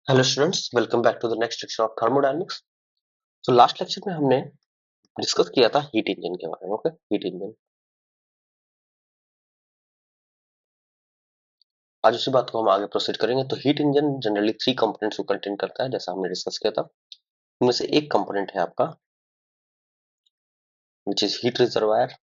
Hello students, welcome back to the next lecture of thermodynamics. तो last lecture में हमने discuss किया था हीट इंजन के बारे में। Okay, heat engine. आज उसी बात को हम आगे प्रोसीड करेंगे। तो हीट इंजन जनरली 3 कंपोनेंट्स को कंटेन करता है, जैसा हमने डिस्कस किया था। उनमें से एक कंपोनेंट है आपका which is heat reservoir.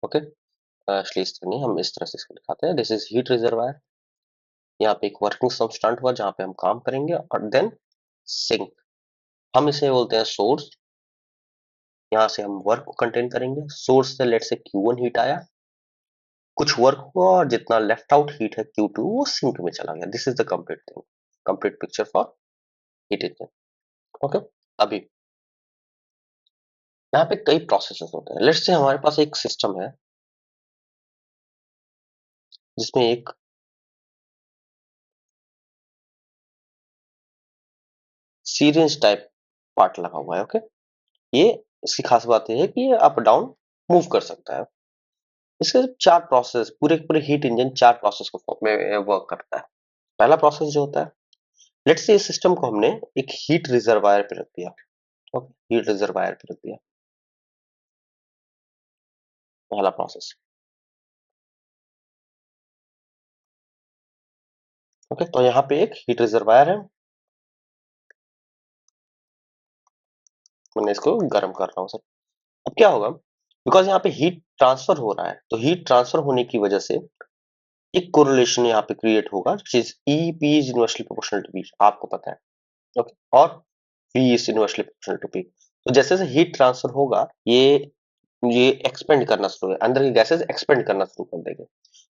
Okay, actually इस तरह नहीं, हम इस तरह से इसको दिखाते हैं। This is heat reservoir. यहाँ पे एक वर्किंग सबस्टेंट हुआ जहाँ पे हम काम करेंगे, और देन सिंक, हम इसे बोलते हैं सोर्स। यहाँ से हम वर्क को कंटेन करेंगे। सोर्स से लेट से Q1 हीट आया, कुछ वर्क हुआ, और जितना लेफ्ट आउट हीट है Q2 वो सिंक में चला गया। This is the complete thing, complete picture for heat engine. Okay, अभी यहाँ पे कई प्रोसेसेस होते हैं। लेट्स से हमारे पास एक सिस्टम है जिसमें एक सीरिंज टाइप पार्ट लगा हुआ है। ओके, ये इसकी खास बात यह है कि ये अप डाउन मूव कर सकता है। इसके चार प्रोसेस, पूरे पूरे हीट इंजन चार प्रोसेस को में वर्क करता है। पहला प्रोसेस जो होता है, लेट्स से इस सिस्टम को हमने एक हीट रिजर्वायर पे रख दिया। ओके, हीट रिजर्वायर पे रख दिया, पहला प्रोसेस। ओके, तो यहाँ पे एक हीट रिजर्वायर है, मैं इसको गर्म कर रहा हूँ सर। अब क्या होगा, बिकॉज यहाँ पे हीट ट्रांसफर हो रहा है, तो हीट ट्रांसफर होने की वजह से एक कोरिलेशन यहाँ पे क्रिएट होगा, चीज E P is inversely proportional to V, आपको पता है। ओके, और V is inversely proportional to P। तो जैसे जैसे हीट ट्रांसफर होगा, ये एक्सपेंड करना शुरू, अंदर की गैसेस एक्सपेंड करना शुरू कर देंगे,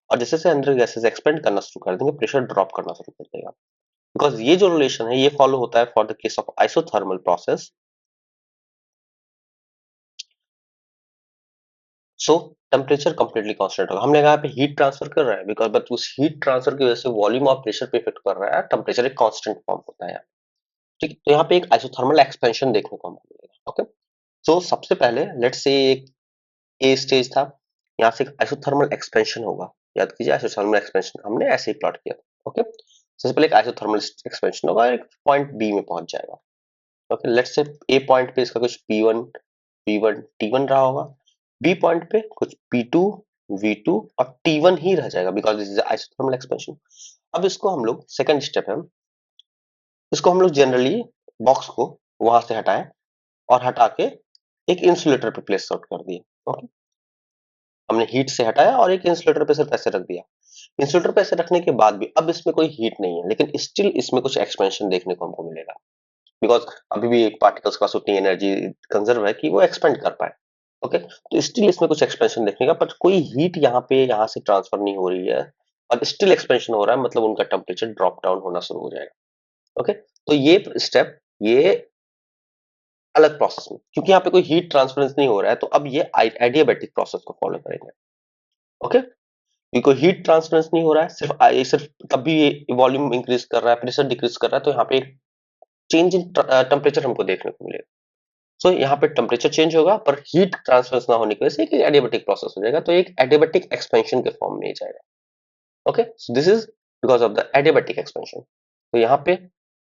और जैसे जैसे अंदर की गैसेस एक्सपेंड करना शुरू कर देंगे, प्रेशर ड्रॉप करना शुरू कर देगा। बिकॉज ये जो रिलेशन है ये फॉलो होता है for the case of isothermal process. So temperature completely constant होगा। हमने यहाँ पे हीट ट्रांसफर कर रहा है, बिकॉज बट उस हीट ट्रांसफर की वजह से वॉल्यूम और प्रेशर पे इफेक्ट कर रहा है, टेम्परेचर एक कांस्टेंट फॉर्म होता है। ठीक है, तो यहाँ पे एक आइसोथर्मल एक्सपेंशन देखने को हमको मिलेगा। ओके, तो सबसे पहले लेट्स से एक ए स्टेज था, यहाँ से एक आइसोथर्मल एक्सपेंशन होगा। याद कीजिए, आइसोथर्मल एक्सपेंशन हमने ऐसे ही प्लॉट किया था। ओके, सबसे पहले एक आइसोथर्मल एक्सपेंशन होगा, एक पॉइंट बी में पहुंच जाएगा। Okay, let's say A point पे इसका कुछ P1 P1 T1 रहा होगा, बी पॉइंट पे कुछ P2 V2 और T1 ही रह जाएगा, because this is isothermal expansion. अब इसको हम लोग, सेकंड स्टेप है, इसको हम लोग जनरली बॉक्स को वहां से हटाएं, और हटा के एक इंसुलेटर पे प्लेस आउट कर दिए। ओके, हमने हीट से हटाया और एक इंसुलेटर पे सिर्फ ऐसे रख दिया। इंसुलेटर पे ऐसे रखने के बाद भी अब इसमें कोई हीट नहीं है, लेकिन स्टिल इसमें कुछ एक्सपेंशन देखने को हमको मिलेगा, बिकॉज अभी भी एक पार्टिकल्स का उतनी एनर्जी कंजर्व है कि वो एक्सपेंड कर पाए। ओके, तो स्टिल इसमें कुछ एक्सपेंशन देखने का, पर कोई हीट यहाँ पे यहाँ से ट्रांसफर नहीं हो रही है, और स्टिल एक्सपेंशन हो रहा है, मतलब उनका टेम्परेचर ड्रॉप डाउन होना शुरू हो जाएगा। ओके, तो ये स्टेप, ये अलग प्रोसेस में, क्योंकि यहाँ पे कोई हीट ट्रांसफरेंस नहीं हो रहा है, तो अब ये एडियाबैटिक प्रोसेस को फॉलो करेंगे। ओके, क्योंकि कोई हीट ट्रांसफरेंस नहीं हो रहा है, सिर्फ तब भी वॉल्यूम इंक्रीज कर रहा है, प्रेशर डिक्रीज कर रहा है, तो यहाँ पे एक चेंज इन टेम्परेचर हमको देखने को मिलेगा। सो यहाँ पे टेम्परेचर चेंज होगा, पर हीट ट्रांसफर ना होने की वजह से एक एडियाबैटिक प्रोसेस हो जाएगा, तो एक एडियाबैटिक एक्सपेंशन के फॉर्म में जाएगा। Okay, so this is because of the adiabatic expansion. तो यहाँ पे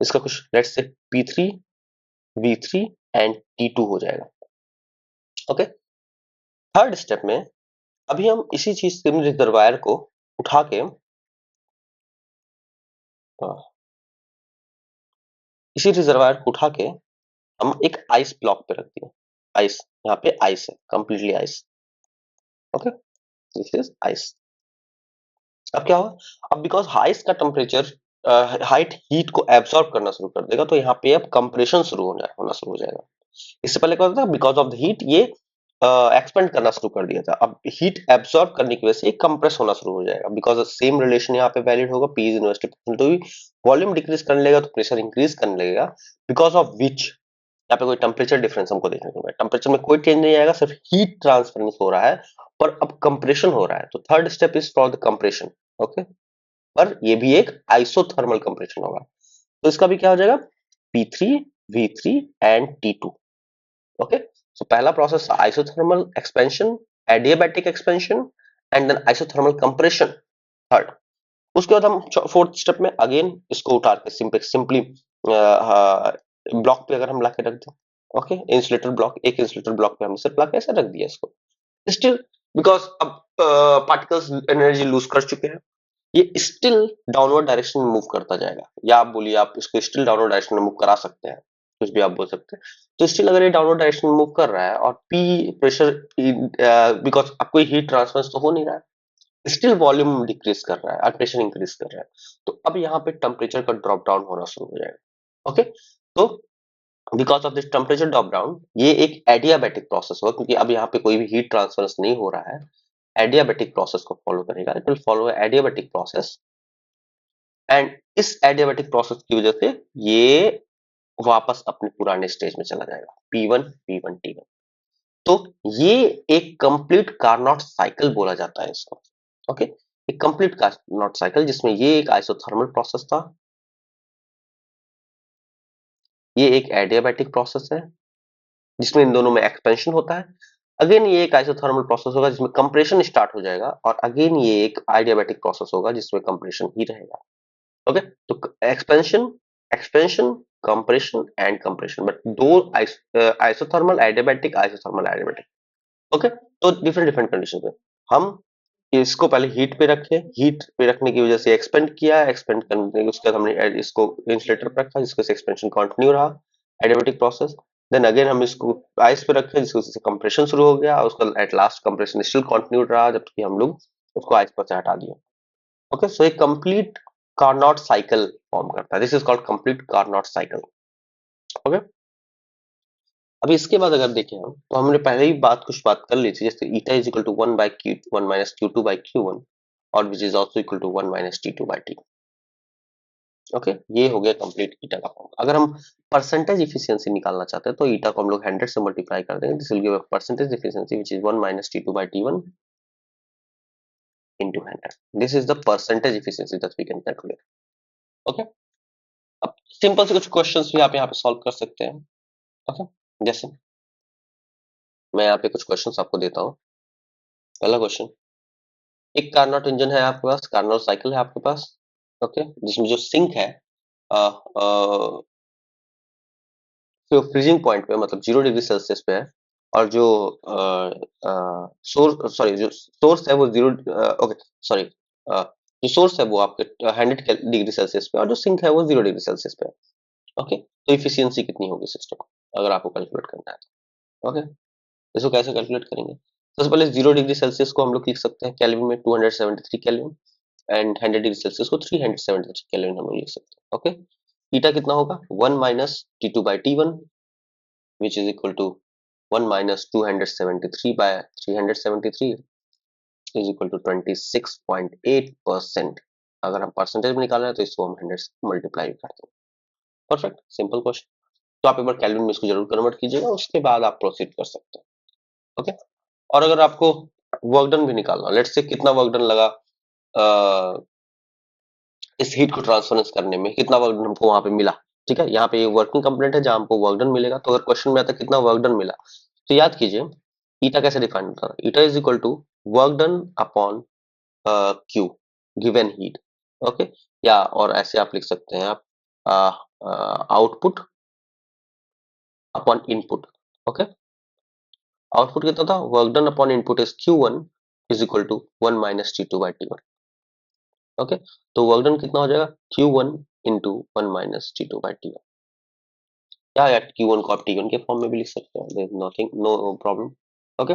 इसका कुछ let's say P3 V3 and T2 हो जाएगा। ओके, थर्ड स्टेप में अभी हम इसी चीज के रिजर्वायर को उठा के इसी रिजर्वायर को उठा के हम एक आइस ब्लॉक पे रख दिए। आइस, यहाँ पे आइस है, completely ice. Okay, this is ice. अब क्या होगा, अब बिकॉज आइस का टेम्परेचर हाइट हीट को एब्सॉर्ब करना शुरू कर देगा, तो यहाँ पे अब कंप्रेशन शुरू होना शुरू हो जाएगा। इससे पहले क्या होता था, बिकॉज ऑफ द हीट ये एक्सपेंड करना शुरू कर दिया था, अब हीट एब्सॉर्ब करने की वजह से कंप्रेस होना शुरू हो जाएगा, बिकॉज सेम रिलेशन यहाँ पे वैलिड होगा, P is inversely proportional to V। Volume decrease करने लगेगा तो प्रेशर इंक्रीज करने लगेगा, बिकॉज ऑफ विच यहाँ पे कोई टेम्परेचर डिफरेंस हमको देखने को मिलेगा। टेम्परेचर में कोई चेंज नहीं आएगा, सिर्फ हीट ट्रांसफरेंस हो रहा है, पर अब कंप्रेशन हो रहा है, तो third step is for the compression. Okay, पर ये भी एक आइसोथर्मल कंप्रेशन होगा, तो इसका भी क्या हो जाएगा, P3 V3 and T2। Okay, so पहला process isothermal expansion, adiabatic expansion, and then isothermal compression, third. उसके बाद हम फोर्थ स्टेप में अगेन इसको उतार के सिंपली ब्लॉक पे अगर हम ला के रख दें, ओके, इंसुलेटर ब्लॉक, एक इंसुलेटर ब्लॉक पे हमने सिर्फ ला के ऐसे रख दिया इसको, स्टिल बिकॉज अब पार्टिकल्स एनर्जी लूज कर चुके हैं, ये स्टिल डाउनवर्ड डायरेक्शन में मूव करता जाएगा, या आप बोलिए आप इसको स्टिल डाउनवर्ड डायरेक्शन में मूव करा सकते हैं, कुछ भी आप बोल सकते हैं। तो स्टिल अगर ये डाउनवर्ड डायरेक्शन में मूव कर रहा है और पी प्रेशर, बिकॉज अब कोई हीट ट्रांसफर तो हो नहीं रहा है, स्टिल वॉल्यूम डिक्रीज कर रहा है और प्रेशर इंक्रीज कर रहा है, तो अब यहाँ पे टेम्परेचर का ड्रॉप डाउन होना शुरू हो जाएगा। ओके, तो because of this temperature drop down, ये एक एडियाबैटिक प्रोसेस होगा, क्योंकि अब यहाँ पे कोई भी हीट ट्रांसफर नहीं हो रहा है, एडियाबैटिक प्रोसेस को फॉलो करेगा, it will follow adiabatic process, and इस एडियाबैटिक प्रोसेस की वजह से ये वापस अपने पुराने स्टेज में चला जाएगा, P1 P1 T1। तो ये एक कंप्लीट कार्नोट साइकिल बोला जाता है इसको। ओके, एक कंप्लीट कार्नोट साइकिल जिसमें ये एक आइसोथर्मल प्रोसेस था, ये एक एडियाबैटिक प्रोसेस है जिसमें इन दोनों में एक्सपेंशन होता है, अगेन ये एक आइसोथर्मल प्रोसेस होगा जिसमें कंप्रेशन स्टार्ट हो जाएगा, और अगेन ये एक आइडियाबैटिक प्रोसेस होगा जिसमें कंप्रेशन ही रहेगा। ओके, तो expansion, expansion, compression and compression, but दो isothermal adiabatic, isothermal adiabatic. Okay, तो डिफरेंट डिफरेंट कंडीशन पे हम इसको पहले हीट पे रखे, हीट पे रखने की वजह से एक्सपेंड किया, एक्सपेंड करने के उसके बाद हमने इसको इंसुलेटर पे रखा जिसके से एक्सपेंशन कंटिन्यू रहा, एडियाबैटिक प्रोसेस। देन अगेन हम इसको आइस पे रखे जिसकी वजह से कंप्रेशन शुरू हो गया, और उसका at last compression still continue रहा जबकि हम लोग उसको आइस पर से हटा दिया। ओके, सो एक कंप्लीट कार्नोट साइकिल फॉर्म करता है, this is called complete Carnot cycle. Okay, अभी इसके बाद अगर देखें हम, तो हमने पहले ही कुछ बात कर ली थी, जैसे eta is equal to 1 by Q 1 minus Q 2 by Q 1, और which is also equal to 1 minus T 2 by T. Okay, ये हो गया कंप्लीट ईटा का फॉर्म। अगर हम परसेंटेज इफिशियंसी निकालना चाहते हैं तो ईटा को हम लोग 100 से मल्टीप्लाई कर देंगे, this will give a percentage efficiency which is 1 minus T 2 by T 1 into 100. This is the percentage efficiency that we can calculate. Okay, अब सिंपल से कुछ क्वेश्चंस भी आप यहाँ पे सॉल्व कर सकते हैं। ओके, जैसे मैं यहाँ पे कुछ क्वेश्चंस आपको देता हूँ। पहला क्वेश्चन, एक कार्नोट इंजन है आपके पास, कार्नोट साइकिल है आपके पास, ओके, जिसमें जो सिंक है जो फ्रीजिंग पॉइंट पे, मतलब 0 डिग्री सेल्सियस पे है, और जो सोर्स, सॉरी, जो सोर्स है वो 0, ओके, सॉरी, जो सोर्स है वो आपके 100 डिग्री सेल्सियस पे, और जो सिंक है वो 0 डिग्री सेल्सियस पे है। ओके, तो इफिशियंसी कितनी होगी सिस्टम, अगर आपको कैलकुलेट करना है तो। ओके, इसको कैसे कैलकुलेट करेंगे? सबसे पहले 0 डिग्री सेल्सियस को हम लोग लिख सकते हैं केल्विन में 273 केल्विन, एंड 100 डिग्री सेल्सियस को 373 केल्विन हम लोग लिख सकते हैं। ओके, ईटा कितना होगा, 1 minus T2 by T1 which is equal to 1 minus 273 by 373 is equal to 26.8%। अगर हम परसेंटेज में निकालना है तो इसको हम 100 से मल्टीप्लाई करते हैं। Perfect, simple question. तो आप एक बार केल्विन में इसको जरूर कन्वर्ट कीजिएगा, उसके बाद आप प्रोसीड कर सकते हैं। ओके, और अगर आपको वर्क डन भी निकालना, लेट्स से कितना वर्क डन लगा इस हीट को ट्रांसफरेंस करने में, कितना वर्क डन हमको वहां पे मिला। ठीक है, यहाँ पे ये वर्किंग कंपोनेंट है जहां हमको वर्क डन मिलेगा, तो अगर क्वेश्चन में आता है कितना वर्क डन मिला, तो याद कीजिए ईटा कैसे डिफाइन होता है, eta is equal to work done upon Q given heat. Okay, या और ऐसे आप लिख सकते हैं आप output upon input. Okay, output कितना था, work done upon input is Q1 is equal to 1 minus T2 by T1। Okay, तो वर्क डन कितना हो जाएगा, Q1 into 1 minus T2 by T1, या Q1 को आप T1 के फॉर्म में भी लिख सकते हैं, there is nothing, no problem. Okay,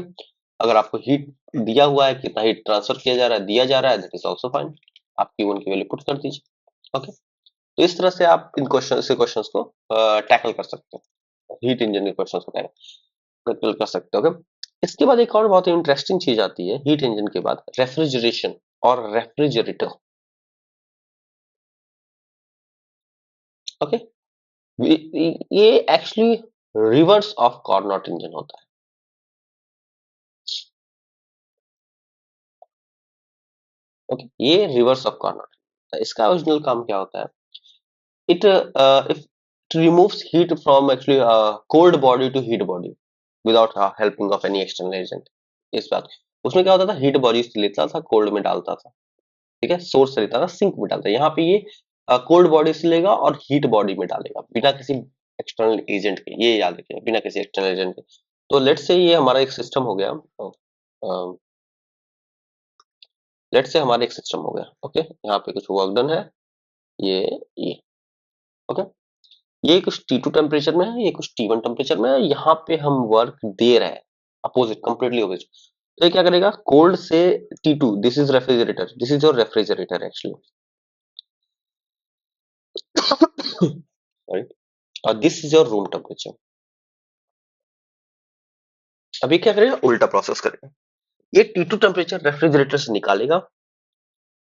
अगर आपको हीट दिया हुआ है, कितना हीट ट्रांसफर किया जा रहा है, दिया जा रहा है, दैट इज आल्सो फाइन, आप Q1 की वैल्यू पुट कर दीजिए। ओके, तो इस तरह से आप इन क्वेश्चंस को टैकल कर सकते हैं, हीट इंजन के क्वेश्चंस को टैकल कर सकते हो। ओके, इसके बाद एक और बहुत इंटरेस्टिंग चीज आती है हीट इंजन के बाद, रेफ्रिजरेशन और रेफ्रिजरेटर। ओके, ये actually reverse of Carnot engine होता है। ओके, ये रिवर्स ऑफ कार्नोट, इसका ओरिजिनल काम क्या होता है, it if it removes heat from actually cold body to heat body without helping of any external agent। इस बात, उसमें क्या होता था, हीट बॉडी से लेता था, कोल्ड में डालता था। ठीक है, सोर्स से लेता था सिंक में डालता है। यहाँ पे ये कोल्ड बॉडी से लेगा और हीट बॉडी में डालेगा बिना किसी एक्सटर्नल एजेंट के, ये याद रखिए, बिना किसी एक्सटर्नल एजेंट के। तो लेट्स से ये हमारा एक सिस्टम हो गया, लेट्स से हमारा एक सिस्टम हो गया, ओके। यहाँ पे कुछ वर्क डन है, ये ओके। ये कुछ T2 टेम्परेचर में है, ये कुछ T1 टेम्परेचर में है, यहाँ पे हम वर्क दे रहे हैं अपोजिट, कंप्लीटली अपोजिट। तो ये क्या करेगा, कोल्ड से T2, this is refrigerator, this is your refrigerator actually, sorry, और this is your room temperature. अभी क्या करेगा, उल्टा प्रोसेस करेगा, ये T2 टेम्परेचर रेफ्रिजरेटर से निकालेगा,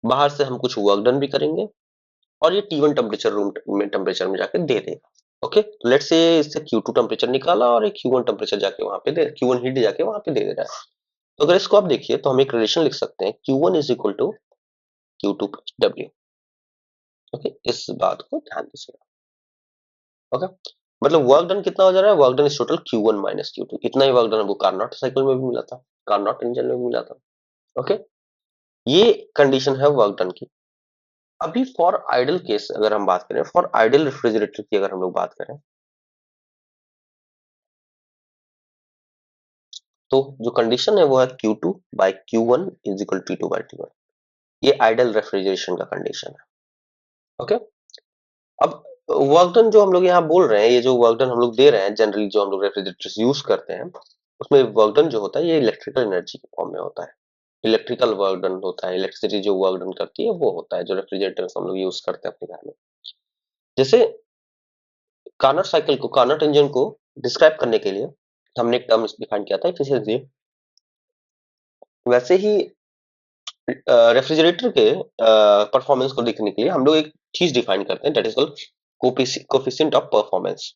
बाहर से हम कुछ वर्क डन भी करेंगे, और ये T1 टेम्परेचर रूम में टेम्परेचर में जाके दे देगा, ओके। लेट्स से इससे Q2 टेम्परेचर निकाला और एक Q1 टेम्परेचर जाके वहां पे दे, Q1 हीट जाके वहां पे दे दे रहा है। तो अगर इसको आप देखिए तो हम एक रिलेशन लिख सकते हैं, Q1 is equal to Q2 plus W, okay. इस बात को ध्यान दीजिएगा, ओके। मतलब वर्क डन कितना हो जा रहा है, work done is total Q1 minus Q2, इतना ही वर्क डन हमको कार्नोट साइकिल में भी मिला था, कार्नोट इंजन में भी मिला था, ओके। ये कंडीशन है वर्क डन की। अभी फॉर आइडल केस अगर हम बात करें, फॉर आइडल रेफ्रिजरेटर की अगर हम लोग बात करें, तो जो कंडीशन है वो है Q2 by Q1 is equal T2 by T1, ये आइडल रेफ्रिजरेशन का कंडीशन है, ओके। अब वर्क डन जो हम लोग यहाँ बोल रहे हैं, ये जो वर्क डन हम लोग दे रहे हैं जनरली, जो हम लोग रेफ्रिजरेटर्स यूज करते हैं, उसमें वर्क डन जो होता है ये इलेक्ट्रिकल एनर्जी के फॉर्म में होता है, इलेक्ट्रिकल वर्क डन होता है, इलेक्ट्रिसिटी जो वर्क डन करती है वो होता है, जो रेफ्रिजरेटर्स हम लोग यूज करते हैं अपने घर में। जैसे कार्नोट साइकिल को, कार्नोट इंजन को डिस्क्राइब करने के लिए हमने एक टर्म डिफाइन किया था, एफिशिएंसी, वैसे ही रेफ्रिजरेटर के परफॉर्मेंस को देखने के लिए हम लोग एक चीज डिफाइन करते हैं, that is called coefficient of performance,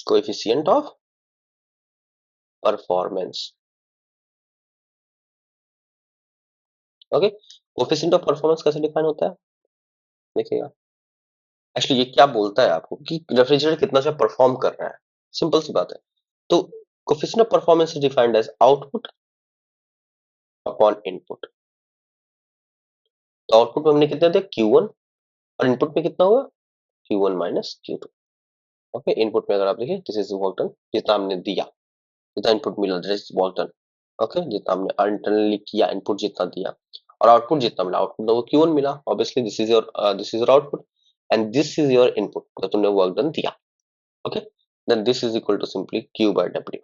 coefficient of performance, okay. Coefficient of performance कैसे डिफाइन होता है, देखिएगा, एक्चुअली ये क्या बोलता है आपको कि रेफ्रिजरेटर कितना अच्छा परफॉर्म कर रहा है, सिंपल सी बात है। तो coefficient of performance is defined as output upon input. तो आउटपुट में हमने कितना दिया, Q1, और इनपुट में कितना हुआ, Q1 minus Q2, okay. Input में अगर आप देखिए, दिस इज वर्क डन, जितना हमने दिया, जितना इनपुट मिला, this is work done, okay. जितना हमने इंटरनली किया, इनपुट जितना दिया, और आउटपुट जितना मिला, आउटपुट में वो Q1 मिला, obviously this is your output, and this is your input, तो तुमने वर्क डन दिया, okay. Then this is equal to simply Q by W,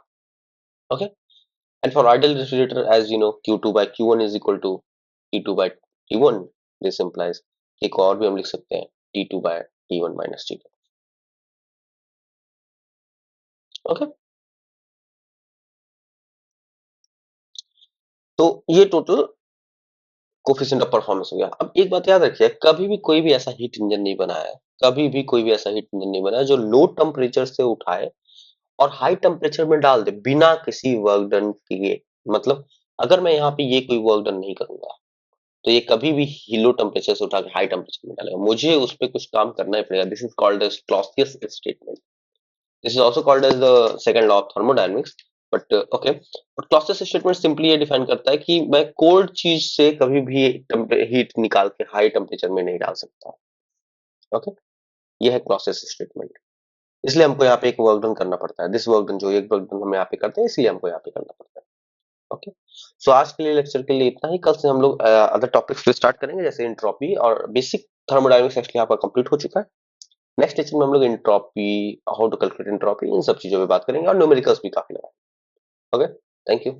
okay. And for ideal refrigerator, as you know, Q2 by Q1 is equal to T2 by T1, this implies एक और भी हम लिख सकते हैं, T2 by T1 minus T2, okay. तो ये total coefficient of performance हो गया। अब एक बात याद रखिए, कभी भी कोई भी ऐसा हीट इंजन नहीं बना है, कभी भी कोई भी ऐसा हीट इंजन नहीं बना है जो लो टेम्परेचर से उठाए और हाई टेम्परेचर में डाल दे बिना किसी वर्क डन किए। मतलब अगर मैं यहाँ पे ये कोई वर्क डन नहीं करूंगा, तो ये कभी भी लो टेम्परेचर से उठा के हाई टेम्परेचर में डालेगा, मुझे उस पर कुछ काम करना ही पड़ेगा। This is called as Clausius statement, this is also called as the second law of thermodynamics, but okay. और क्लॉसियस स्टेटमेंट सिंपली ये डिफाइन करता है कि मैं कोल्ड चीज से कभी भी हीट निकाल के हाई टेम्परेचर में नहीं डाल सकता, ओके। ये है क्लॉसियस स्टेटमेंट, इसलिए हमको यहाँ पे एक वर्क डन करना पड़ता है, दिस वर्क डन, जो एक वर्क डन हम यहाँ पे करते हैं, इसलिए हमको यहाँ पे करना पड़ता है, ओके। सो आज के लिए लेक्चर के लिए इतना ही, कल से हम लोग अदर टॉपिक्स पे स्टार्ट करेंगे, जैसे एंट्रोपी और बेसिक थर्मोडायनेमिक्स एक्चुअली यहाँ पर कंप्लीट हो चुका है। नेक्स्ट लेक्चर में हम लोग entropy, how to calculate entropy, इन सब चीजों पे बात करेंगे, और न्यूमेरिकल्स भी काफी लगाएंगे, ओके। Thank you.